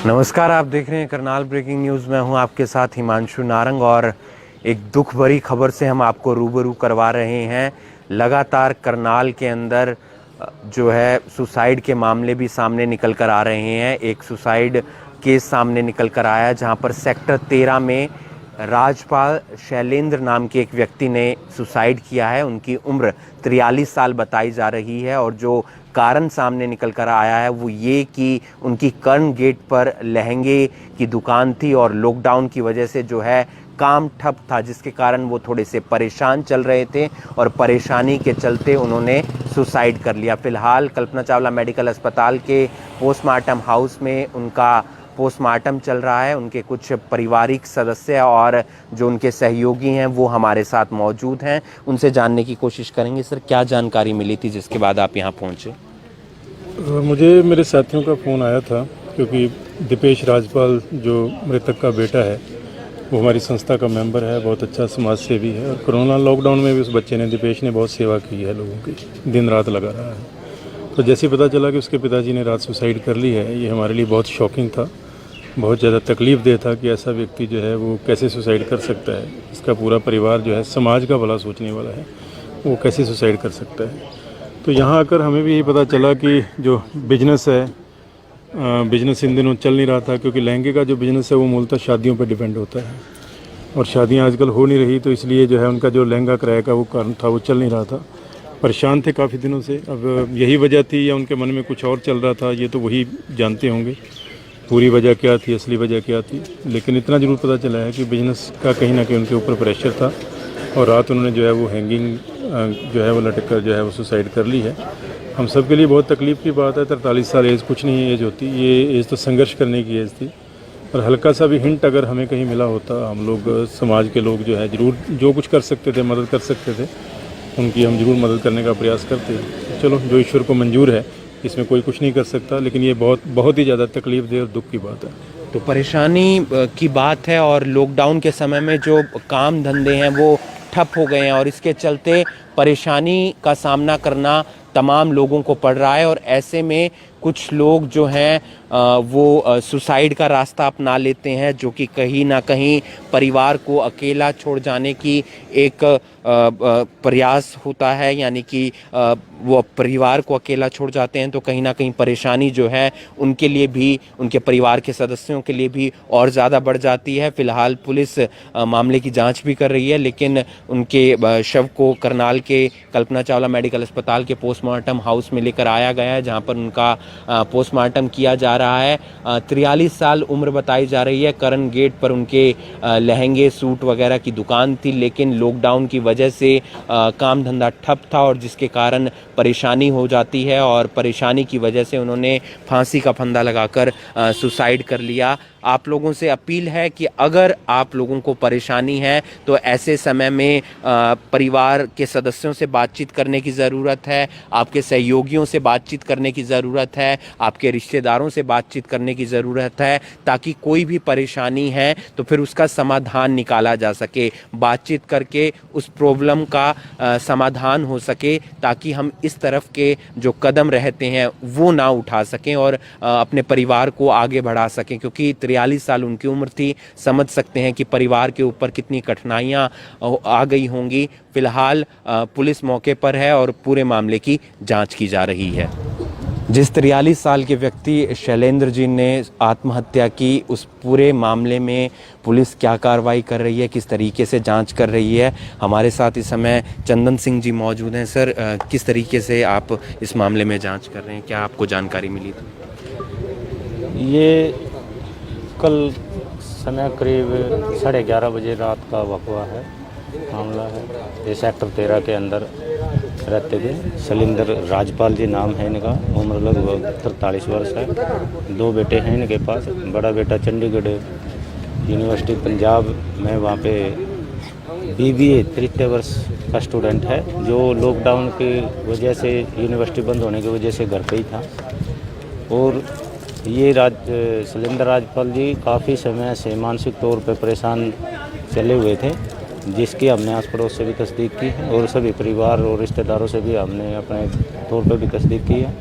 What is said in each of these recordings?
नमस्कार, आप देख रहे हैं करनाल ब्रेकिंग न्यूज़। मैं हूं आपके साथ हिमांशु नारंग और एक दुख भरी खबर से हम आपको रूबरू करवा रहे हैं। लगातार करनाल के अंदर जो है सुसाइड के मामले भी सामने निकल कर आ रहे हैं। एक सुसाइड केस सामने निकल कर आया जहां पर सेक्टर 13 में राजपाल शैलेंद्र नाम के एक व्यक्ति ने सुसाइड किया है। उनकी उम्र 43 साल बताई जा रही है और जो कारण सामने निकल कर आया है वो ये कि उनकी कर्ण गेट पर लहंगे की दुकान थी और लॉकडाउन की वजह से जो है काम ठप था, जिसके कारण वो थोड़े से परेशान चल रहे थे और परेशानी के चलते उन्होंने सुसाइड कर लिया। फिलहाल कल्पना चावला मेडिकल अस्पताल के पोस्टमार्टम हाउस में उनका पोस्टमार्टम चल रहा है। उनके कुछ पारिवारिक सदस्य और जो उनके सहयोगी हैं वो हमारे साथ मौजूद हैं, उनसे जानने की कोशिश करेंगे। सर, क्या जानकारी मिली थी जिसके बाद आप यहाँ पहुँचे? मुझे मेरे साथियों का फ़ोन आया था क्योंकि दीपेश राजपाल जो मृतक का बेटा है वो हमारी संस्था का मेंबर है, बहुत अच्छा समाज सेवी है और कोरोना लॉकडाउन में भी उस बच्चे ने, दीपेश ने, बहुत सेवा की है लोगों की, दिन रात लगा रहा है। तो जैसे पता चला कि उसके पिताजी ने रात सुसाइड कर ली है, ये हमारे लिए बहुत शॉकिंग था, बहुत ज़्यादा तकलीफ़ दे था कि ऐसा व्यक्ति जो है वो कैसे सुसाइड कर सकता है। इसका पूरा परिवार जो है समाज का भला सोचने वाला है, वो कैसे सुसाइड कर सकता है। तो यहाँ आकर हमें भी यही पता चला कि जो बिजनेस है, बिजनेस इन दिनों चल नहीं रहा था क्योंकि लहंगे का जो बिज़नेस है वो मूलतः शादियों पर डिपेंड होता है और शादियाँ आजकल हो नहीं रही, तो इसलिए जो है उनका जो लहंगा किराए का वो कारण था वो चल नहीं रहा था। परेशान थे काफ़ी दिनों से। अब यही वजह थी या उनके मन में कुछ और चल रहा था, ये तो वही जानते होंगे पूरी वजह क्या थी, असली वजह क्या थी। लेकिन इतना ज़रूर पता चला है कि बिजनेस का कहीं ना कहीं उनके ऊपर प्रेशर था और रात उन्होंने जो है वो हैंगिंग जो है वो लटक कर जो है वो सुसाइड कर ली है। हम सब के लिए बहुत तकलीफ़ की बात है। 43 साल एज कुछ नहीं एज होती, ये एज तो संघर्ष करने की एज थी और हल्का सा भी हिंट अगर हमें कहीं मिला होता, हम लोग समाज के लोग जो है ज़रूर जो कुछ कर सकते थे, मदद कर सकते थे, उनकी हम ज़रूर मदद करने का प्रयास करते हैं। चलो, जो ईश्वर को मंजूर है, इसमें कोई कुछ नहीं कर सकता, लेकिन ये बहुत ही ज़्यादा तकलीफ़ दे और दुख की बात है। तो परेशानी की बात है और लॉकडाउन के समय में जो काम धंधे हैं वो ठप हो गए हैं और इसके चलते परेशानी का सामना करना तमाम लोगों को पड़ रहा है और ऐसे में कुछ लोग जो हैं वो सुसाइड का रास्ता अपना लेते हैं, जो कि कहीं ना कहीं परिवार को अकेला छोड़ जाने की एक प्रयास होता है, यानी कि वो परिवार को अकेला छोड़ जाते हैं तो कहीं ना कहीं परेशानी जो है उनके लिए भी, उनके परिवार के सदस्यों के लिए भी और ज़्यादा बढ़ जाती है। फिलहाल पुलिस मामले की जांच भी कर रही है, लेकिन उनके शव को करनाल के कल्पना चावला मेडिकल अस्पताल के पोस्टमार्टम हाउस में लेकर आया गया है, जहां पर उनका पोस्टमार्टम किया जा रहा है। 43 साल उम्र बताई जा रही है। करण गेट पर उनके लहंगे, सूट वगैरह की दुकान थी, लेकिन लॉकडाउन की वजह से काम धंधा ठप था और जिसके कारण परेशानी हो जाती है और परेशानी की वजह से उन्होंने फांसी का फंदा लगाकर सुसाइड कर लिया। आप लोगों से अपील है कि अगर आप लोगों को परेशानी है तो ऐसे समय में परिवार के सदस्यों से बातचीत करने की ज़रूरत है, आपके सहयोगियों से बातचीत करने की ज़रूरत है, आपके रिश्तेदारों से बातचीत करने की ज़रूरत है, ताकि कोई भी परेशानी है तो फिर उसका समाधान निकाला जा सके, बातचीत करके उस प्रॉब्लम का समाधान हो सके, ताकि हम इस तरफ के जो कदम रहते हैं वो ना उठा सकें और अपने परिवार को आगे बढ़ा सकें। क्योंकि 43 साल उनकी उम्र थी, समझ सकते हैं कि परिवार के ऊपर कितनी कठिनाइयाँ आ गई होंगी। फिलहाल पुलिस मौके पर है और पूरे मामले की जांच की जा रही है। जिस 43 साल के व्यक्ति शैलेंद्र जी ने आत्महत्या की, उस पूरे मामले में पुलिस क्या कार्रवाई कर रही है, किस तरीके से जांच कर रही है, हमारे साथ इस समय चंदन सिंह जी मौजूद हैं। सर, किस तरीके से आप इस मामले में जांच कर रहे हैं, क्या आपको जानकारी मिली थी? ये कल समय करीब 11:30 बजे रात का वक़्वा है, मामला है। ये सेक्टर 13 के अंदर रहते थे। शैलेंद्र राजपाल जी नाम है इनका, उम्र लगभग 43 वर्ष है। 2 बेटे हैं इनके पास। बड़ा बेटा चंडीगढ़ यूनिवर्सिटी पंजाब में वहाँ पे BBA तृतीय वर्ष का स्टूडेंट है, जो लॉकडाउन की वजह से, यूनिवर्सिटी बंद होने की वजह से घर पे ही था। और ये शैलेंद्र राजपाल जी काफ़ी समय से मानसिक तौर पर परेशान चले हुए थे, जिसकी हमने आस पड़ोस से भी तस्दीक की है और सभी परिवार और रिश्तेदारों से भी हमने अपने तौर पर भी तस्दीक की है।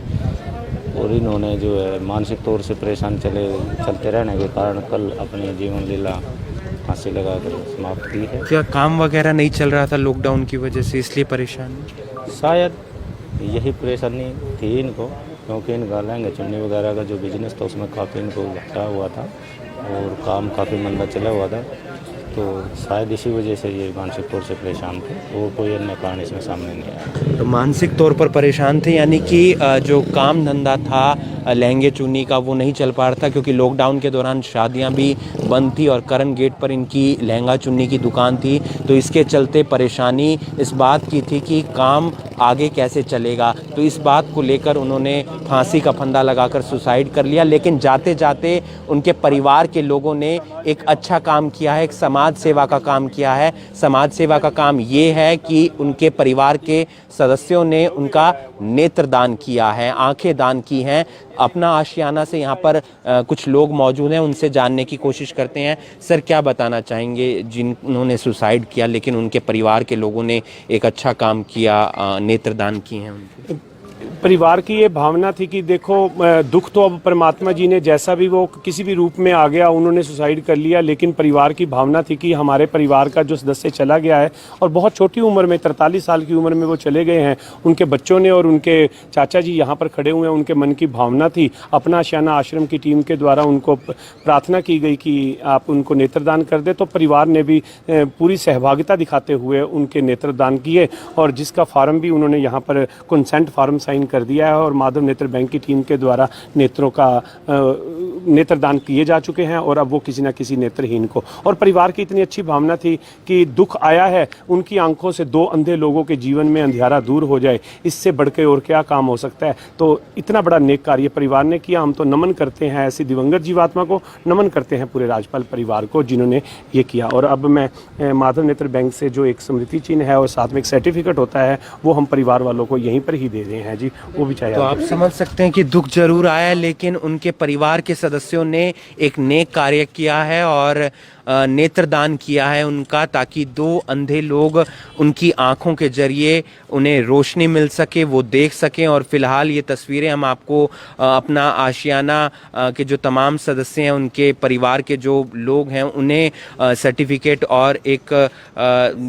और इन्होंने जो है मानसिक तौर से परेशान चलते रहने के कारण कल अपनी जीवन लीला फांसी लगाकर समाप्त की है। क्या काम वगैरह नहीं चल रहा था लॉकडाउन की वजह से, इसलिए परेशान? शायद यही परेशानी थी इनको, क्योंकि इनका लहंगे चुन्नी वगैरह का जो बिजनेस था उसमें काफ़ी इनको घाटा हुआ था और काम काफ़ी मंदा चला हुआ था, तो शायद इसी वजह से ये मानसिक तौर से परेशान थे और कोई अन्य कारण इसमें सामने नहीं आया। तो मानसिक तौर पर परेशान थे, यानी कि जो काम धंधा था लहंगे चुन्नी का वो नहीं चल पा रहा था, क्योंकि लॉकडाउन के दौरान शादियां भी बंद थी और करन गेट पर इनकी लहंगा चुन्नी की दुकान थी। तो इसके चलते परेशानी इस बात की थी कि काम आगे कैसे चलेगा, तो इस बात को लेकर उन्होंने फांसी का फंदा लगाकर सुसाइड कर लिया। लेकिन जाते जाते उनके परिवार के लोगों ने एक अच्छा काम किया है, एक समाज सेवा का काम किया है। समाज सेवा का काम ये है कि उनके परिवार के सदस्यों ने उनका नेत्रदान किया है, आंखें दान की हैं। अपना आशियाना से यहाँ पर कुछ लोग मौजूद हैं, उनसे जानने की कोशिश करते हैं। सर, क्या बताना चाहेंगे जिन्होंने सुसाइड किया लेकिन उनके परिवार के लोगों ने एक अच्छा काम किया, नेत्रदान किए हैं उनके? परिवार की ये भावना थी कि देखो दुख तो अब परमात्मा जी ने, जैसा भी वो किसी भी रूप में आ गया, उन्होंने सुसाइड कर लिया, लेकिन परिवार की भावना थी कि हमारे परिवार का जो सदस्य चला गया है और बहुत छोटी उम्र में 43 साल की उम्र में वो चले गए हैं, उनके बच्चों ने और उनके चाचा जी यहाँ पर खड़े हुए हैं, उनके मन की भावना थी। अपना आशियाना आश्रम की टीम के द्वारा उनको प्रार्थना की गई कि आप उनको नेत्रदान कर दे, तो परिवार ने भी पूरी सहभागिता दिखाते हुए उनके नेत्रदान किए और जिसका फार्म भी उन्होंने यहाँ पर कंसेंट फार्म साइन कर दिया है और माधव नेत्र बैंक की टीम के द्वारा नेत्रों का नेत्रदान किए जा चुके हैं और अब वो किसी न किसी नेत्रहीन को, और परिवार की इतनी अच्छी भावना थी कि दुख आया है, उनकी आंखों से 2 अंधे लोगों के जीवन में अंधियारा दूर हो जाए, इससे बढ़ के और क्या काम हो सकता है। तो इतना बड़ा नेक कार्य परिवार ने किया। हम तो नमन करते हैं ऐसी दिवंगत जीवात्मा को, नमन करते हैं पूरे राजपाल परिवार को जिन्होंने ये किया। और अब मैं माधव नेत्र बैंक से जो एक स्मृति चिन्ह है और साथ में एक सर्टिफिकेट होता है वो हम परिवार वालों को यहीं पर ही दे रहे हैं जी, वो भी चाहिए। तो आप समझ सकते हैं कि दुख जरूर आया, लेकिन उनके परिवार के सदस्यों ने एक नेक कार्य किया है और नेत्रदान किया है उनका, ताकि 2 अंधे लोग उनकी आंखों के जरिए उन्हें रोशनी मिल सके, वो देख सकें। और फिलहाल ये तस्वीरें हम आपको अपना आशियाना के जो तमाम सदस्य हैं, उनके परिवार के जो लोग हैं, उन्हें सर्टिफिकेट और एक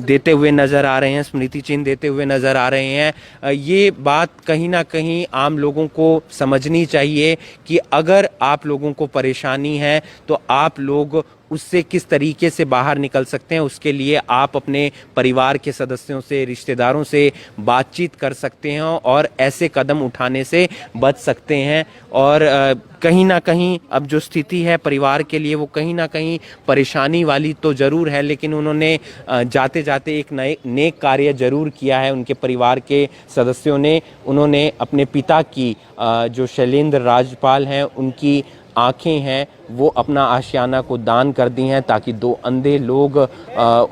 देते हुए नज़र आ रहे हैं, स्मृति चिन्ह देते हुए नज़र आ रहे हैं। ये बात कहीं ना कहीं आम लोगों को समझनी चाहिए कि अगर आप लोगों को परेशानी है तो आप लोग उससे किस तरीके से बाहर निकल सकते हैं। उसके लिए आप अपने परिवार के सदस्यों से, रिश्तेदारों से बातचीत कर सकते हैं और ऐसे कदम उठाने से बच सकते हैं। और कहीं ना कहीं अब जो स्थिति है परिवार के लिए वो कहीं ना कहीं परेशानी वाली तो ज़रूर है, लेकिन उन्होंने जाते जाते एक नेक कार्य ज़रूर किया है। उनके परिवार के सदस्यों ने, उन्होंने अपने पिता की जो शैलेंद्र राजपाल हैं, उनकी आँखें हैं वो अपना आशियाना को दान कर दी हैं, ताकि 2 अंधे लोग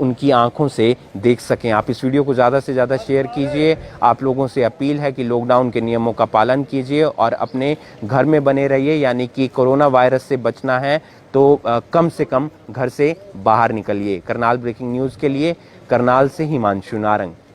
उनकी आंखों से देख सकें। आप इस वीडियो को ज़्यादा से ज़्यादा शेयर कीजिए। आप लोगों से अपील है कि लॉकडाउन के नियमों का पालन कीजिए और अपने घर में बने रहिए, यानी कि कोरोना वायरस से बचना है तो कम से कम घर से बाहर निकलिए। करनाल ब्रेकिंग न्यूज़ के लिए करनाल से हिमांशु नारंग।